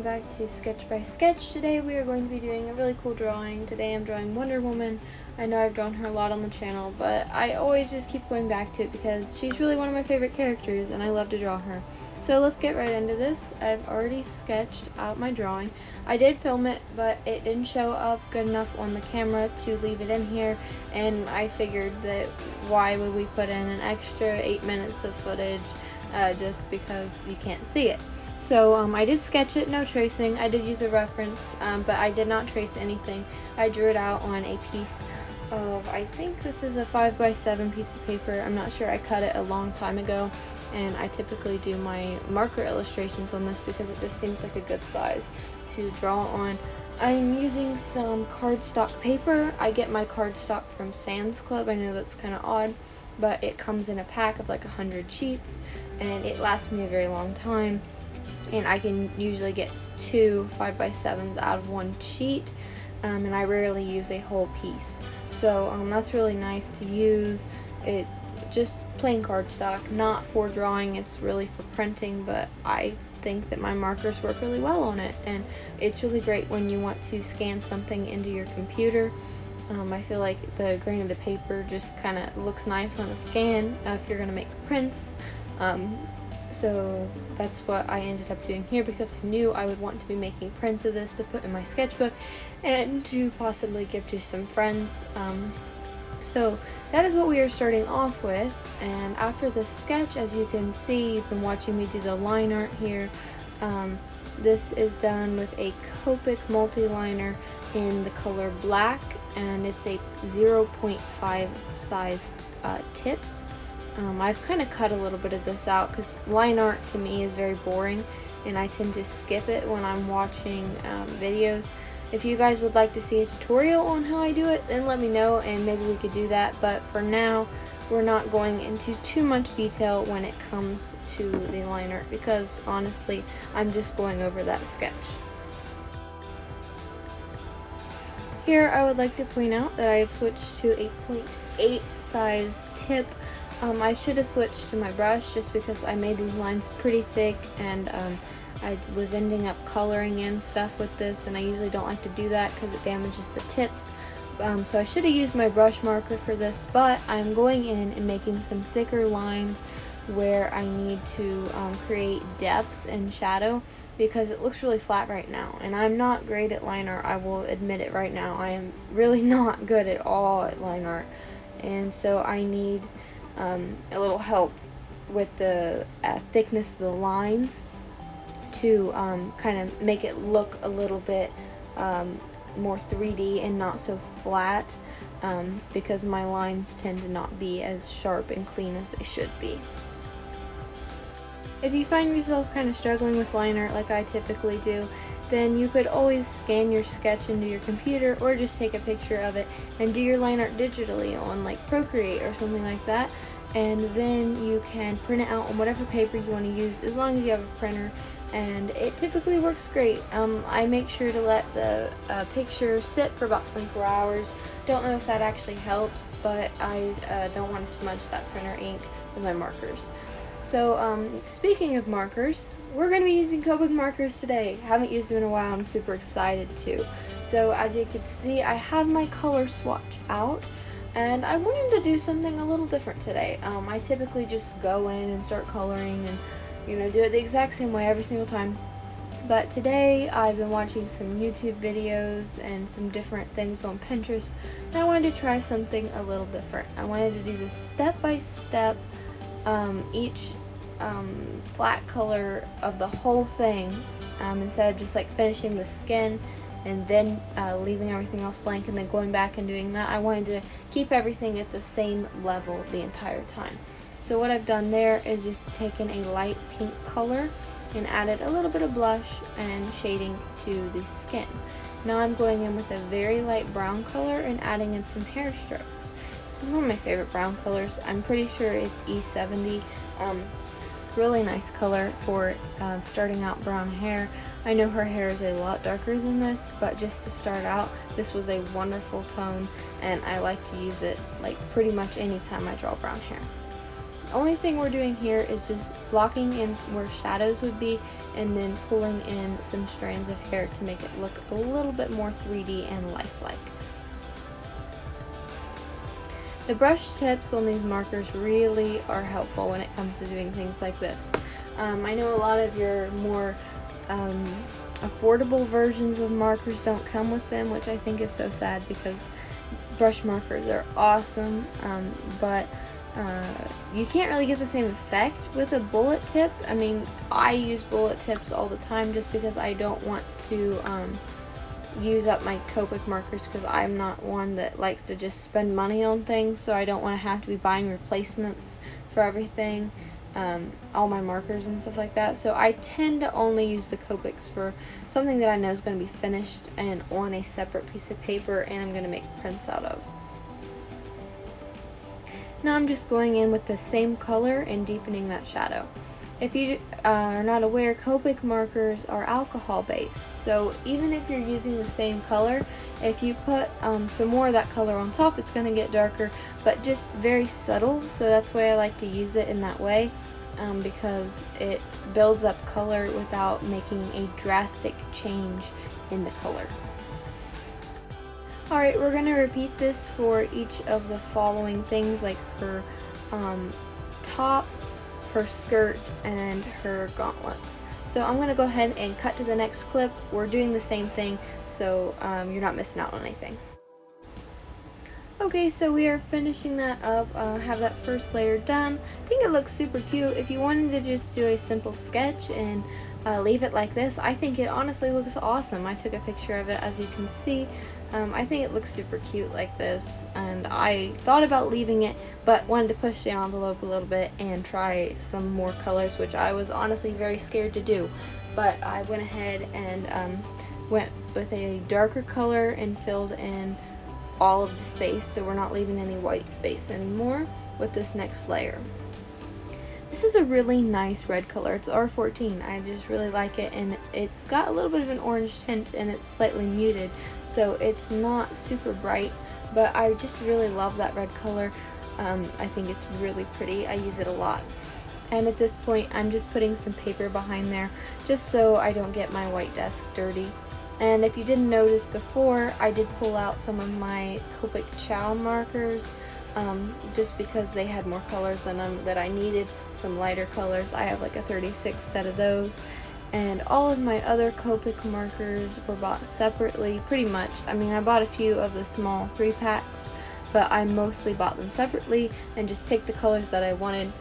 welcome back to Sketch by Sketch. Today we are going to be doing a really cool drawing. Today I'm drawing Wonder Woman. I know I've drawn her a lot on the channel, but I always just keep going back to it because she's really one of my favorite characters and I love to draw her. So let's get right into this. I've already sketched out my drawing. I did film it, but it didn't show up good enough on the camera to leave it in here, and I figured that why would we put in an extra 8 minutes of footage just because you can't see it. So I did sketch it, no tracing. I did use a reference, but I did not trace anything. I drew it out on a piece of, I think this is a 5x7 piece of paper. I'm not sure, I cut it a long time ago, and I typically do my marker illustrations on this because it just seems like a good size to draw on. I'm using some cardstock paper. I get my cardstock from Sam's Club. I know that's kind of odd, but it comes in a pack of like 100 sheets, and it lasts me a very long time. And I can usually get 2 5x7s out of one sheet, and I rarely use a whole piece. So that's really nice to use. It's just plain cardstock, not for drawing, it's really for printing, but I think that my markers work really well on it, and it's really great when you want to scan something into your computer. I feel like the grain of the paper just kind of looks nice on a scan if you're going to make prints. So that's what I ended up doing here because I knew I would want to be making prints of this to put in my sketchbook and to possibly give to some friends. So that is what we are starting off with, and after this sketch, as you can see, you've been watching me do the line art here. This is done with a COPIC multi-liner in the color black, and it's a 0.5 size tip. I've kind of cut a little bit of this out because line art to me is very boring and I tend to skip it when I'm watching videos. If you guys would like to see a tutorial on how I do it, then let me know and maybe we could do that, but for now we're not going into too much detail when it comes to the line art because honestly I'm just going over that sketch. Here I would like to point out that I have switched to a 0.8 size tip. I should have switched to my brush just because I made these lines pretty thick, and I was ending up coloring in stuff with this, and I usually don't like to do that because it damages the tips. So I should have used my brush marker for this, but I'm going in and making some thicker lines where I need to create depth and shadow because it looks really flat right now, and I'm not great at line art. I will admit it right now. I am really not good at all at line art, and so I need a little help with the thickness of the lines to kind of make it look a little bit more 3D and not so flat, because my lines tend to not be as sharp and clean as they should be. If you find yourself kind of struggling with line art like I typically do, then you could always scan your sketch into your computer or just take a picture of it and do your line art digitally on like Procreate or something like that, and then you can print it out on whatever paper you want to use as long as you have a printer, and it typically works great. I make sure to let the picture sit for about 24 hours. Don't know if that actually helps, but I don't want to smudge that printer ink with my markers. So speaking of markers, we're going to be using Copic markers today. Haven't used them in a while. I'm super excited to. So as you can see, I have my color swatch out, and I wanted to do something a little different today. I typically just go in and start coloring and do it the exact same way every single time. But today I've been watching some YouTube videos and some different things on Pinterest, and I wanted to try something a little different. I wanted to do this step by step, each flat color of the whole thing, instead of just like finishing the skin and then leaving everything else blank and then going back and doing that. I wanted to keep everything at the same level the entire time. So what I've done there is just taken a light pink color and added a little bit of blush and shading to the skin. Now I'm going in with a very light brown color and adding in some hair strokes. This is one of my favorite brown colors. I'm pretty sure it's E70. Really nice color for starting out brown hair. I know her hair is a lot darker than this, but just to start out, this was a wonderful tone, and I like to use it like pretty much anytime I draw brown hair. The only thing we're doing here is just blocking in where shadows would be and then pulling in some strands of hair to make it look a little bit more 3D and lifelike. The brush tips on these markers really are helpful when it comes to doing things like this. I know a lot of your more affordable versions of markers don't come with them, which I think is so sad because brush markers are awesome, but you can't really get the same effect with a bullet tip. I mean, I use bullet tips all the time just because I don't want to use up my Copic markers, because I'm not one that likes to just spend money on things, so I don't want to have to be buying replacements for everything, all my markers and stuff like that. So I tend to only use the Copics for something that I know is going to be finished and on a separate piece of paper and I'm going to make prints out of. Now I'm just going in with the same color and deepening that shadow. If you are not aware, Copic markers are alcohol based, so even if you're using the same color, if you put some more of that color on top, it's going to get darker, but just very subtle. So that's why I like to use it in that way, because it builds up color without making a drastic change in the color. Alright, we're going to repeat this for each of the following things, like her top, her skirt, and her gauntlets. So I'm going to go ahead and cut to the next clip. We're doing the same thing, so you're not missing out on anything. Okay, so we are finishing that up, have that first layer done. I think it looks super cute. If you wanted to just do a simple sketch and leave it like this, I think it honestly looks awesome. I took a picture of it, as you can see. I think it looks super cute like this, and I thought about leaving it, but wanted to push the envelope a little bit and try some more colors, which I was honestly very scared to do. But I went ahead and went with a darker color and filled in all of the space, so we're not leaving any white space anymore with this next layer. This is a really nice red color. It's R14. I just really like it, and it's got a little bit of an orange tint and it's slightly muted, so it's not super bright, but I just really love that red color. I think it's really pretty. I use it a lot. And at this point, I'm just putting some paper behind there just so I don't get my white desk dirty. And if you didn't notice before, I did pull out some of my Copic Chow markers, just because they had more colors in them that I needed, some lighter colors. I have like a 36 set of those, and all of my other Copic markers were bought separately, pretty much. I mean, I bought a few of the small 3-packs, but I mostly bought them separately and just picked the colors that I wanted.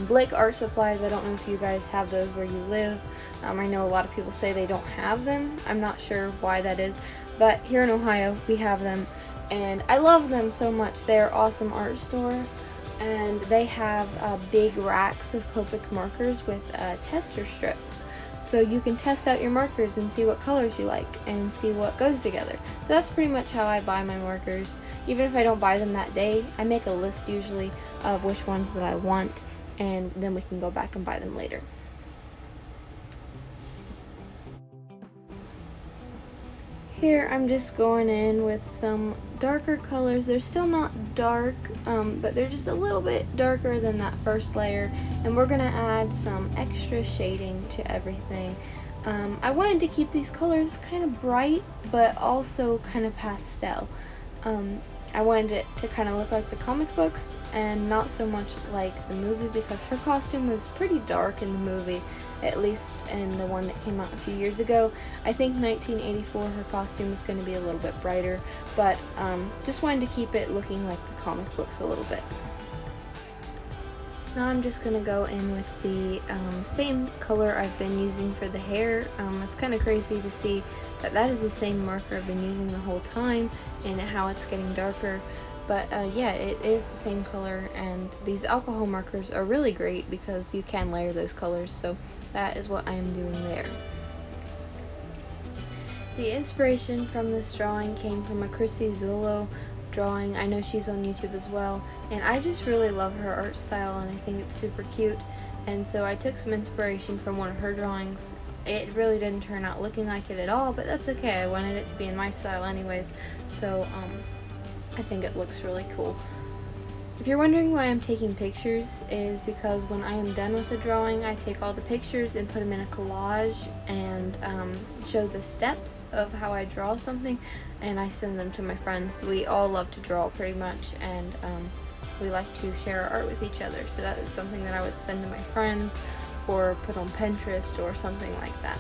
Blake Art Supplies, I don't know if you guys have those where you live. I know a lot of people say they don't have them. I'm not sure why that is, but here in Ohio we have them, and I love them so much. They're awesome art stores, and they have big racks of Copic markers with tester strips, so you can test out your markers and see what colors you like and see what goes together. So that's pretty much how I buy my markers. Even if I don't buy them that day, I make a list usually of which ones that I want, and then we can go back and buy them later. Here I'm just going in with some darker colors. They're still not dark, but they're just a little bit darker than that first layer, and we're going to add some extra shading to everything. I wanted to keep these colors kind of bright, but also kind of pastel. I wanted it to kind of look like the comic books and not so much like the movie, because her costume was pretty dark in the movie, at least in the one that came out a few years ago. I think 1984 her costume is going to be a little bit brighter, but just wanted to keep it looking like the comic books a little bit. Now I'm just going to go in with the same color I've been using for the hair. It's kind of crazy to see that that is the same marker I've been using the whole time and how it's getting darker. But yeah, it is the same color, and these alcohol markers are really great because you can layer those colors, so that is what I am doing there. The inspiration from this drawing came from a Chrissy Zullo drawing. I know she's on YouTube as well, and I just really love her art style and I think it's super cute, and so I took some inspiration from one of her drawings. It really didn't turn out looking like it at all, but that's okay. I wanted it to be in my style anyways, so I think it looks really cool. If you're wondering why I'm taking pictures, is because when I am done with the drawing, I take all the pictures and put them in a collage and show the steps of how I draw something, and I send them to my friends. We all love to draw pretty much, and we like to share our art with each other, so that is something that I would send to my friends or put on Pinterest or something like that.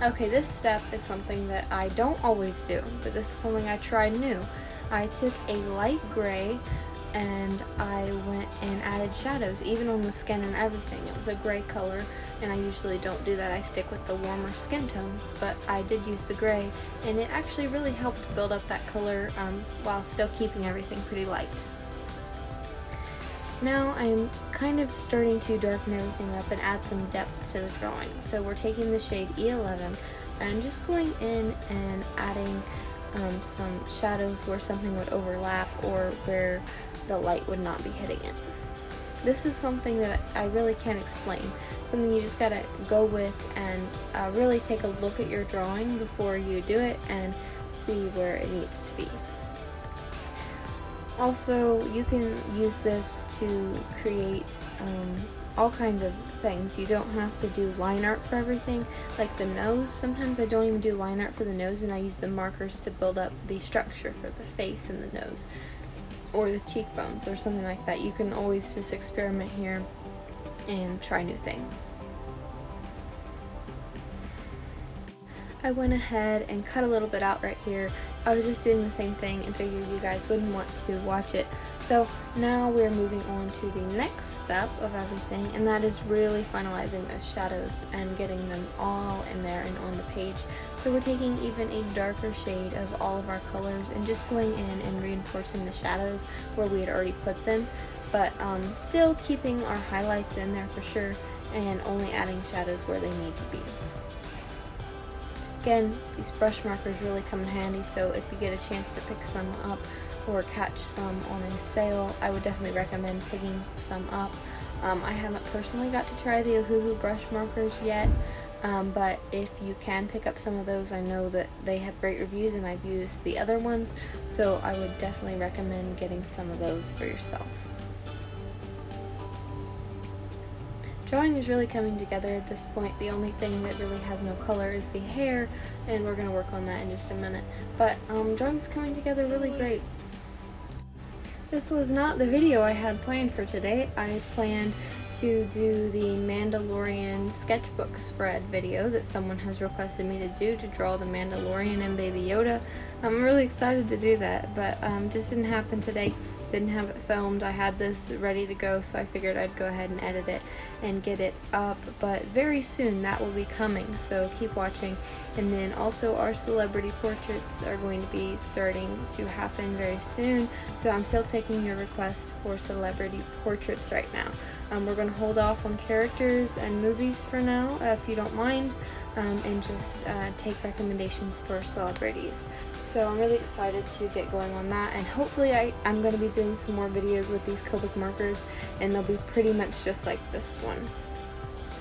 Okay, this step is something that I don't always do, but this was something I tried new. I took a light gray and I went and added shadows, even on the skin and everything. It was a gray color, and I usually don't do that. I stick with the warmer skin tones, but I did use the gray, and it actually really helped build up that color while still keeping everything pretty light. Now I'm kind of starting to darken everything up and add some depth to the drawing. So we're taking the shade E11 and just going in and adding some shadows where something would overlap or where the light would not be hitting it. This is something that I really can't explain. Something you just gotta go with and really take a look at your drawing before you do it and see where it needs to be. Also, you can use this to create all kinds of things. You don't have to do line art for everything, like the nose. Sometimes I don't even do line art for the nose, and I use the markers to build up the structure for the face and the nose, or the cheekbones, or something like that. You can always just experiment here and try new things. I went ahead and cut a little bit out right here. I was just doing the same thing and figured you guys wouldn't want to watch it. So now we're moving on to the next step of everything, and that is really finalizing those shadows and getting them all in there and on the page. So we're taking even a darker shade of all of our colors and just going in and reinforcing the shadows where we had already put them, but still keeping our highlights in there for sure, and only adding shadows where they need to be. Again, these brush markers really come in handy, so if you get a chance to pick some up or catch some on a sale, I would definitely recommend picking some up. I haven't personally got to try the Helloooo brush markers yet, but if you can pick up some of those, I know that they have great reviews and I've used the other ones, so I would definitely recommend getting some of those for yourself. Drawing is really coming together at this point. The only thing that really has no color is the hair, and we're going to work on that in just a minute. But drawing is coming together really great. This was not the video I had planned for today. I planned to do the Mandalorian sketchbook spread video that someone has requested me to do, to draw the Mandalorian and Baby Yoda. I'm really excited to do that, but just didn't happen today. Didn't have it filmed. I had this ready to go, so I figured I'd go ahead and edit it and get it up, but very soon that will be coming, so keep watching. And then also our celebrity portraits are going to be starting to happen very soon, so I'm still taking your request for celebrity portraits right now. We're going to hold off on characters and movies for now, if you don't mind, and just take recommendations for celebrities. So I'm really excited to get going on that, and hopefully I'm going to be doing some more videos with these COPIC markers, and they'll be pretty much just like this one.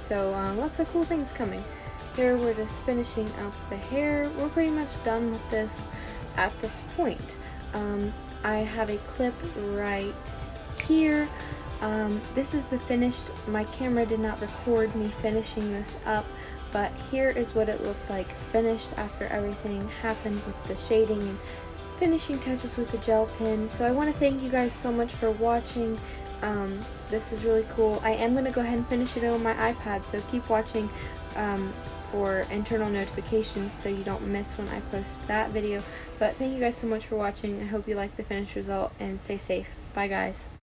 So lots of cool things coming. Here we're just finishing up the hair. We're pretty much done with this at this point. I have a clip right here. This is the finished. My camera did not record me finishing this up, but here is what it looked like finished after everything happened with the shading and finishing touches with the gel pen. So I want to thank you guys so much for watching. This is really cool. I am going to go ahead and finish it on my iPad, so keep watching for internal notifications so you don't miss when I post that video. But thank you guys so much for watching. I hope you like the finished result, and stay safe. Bye guys.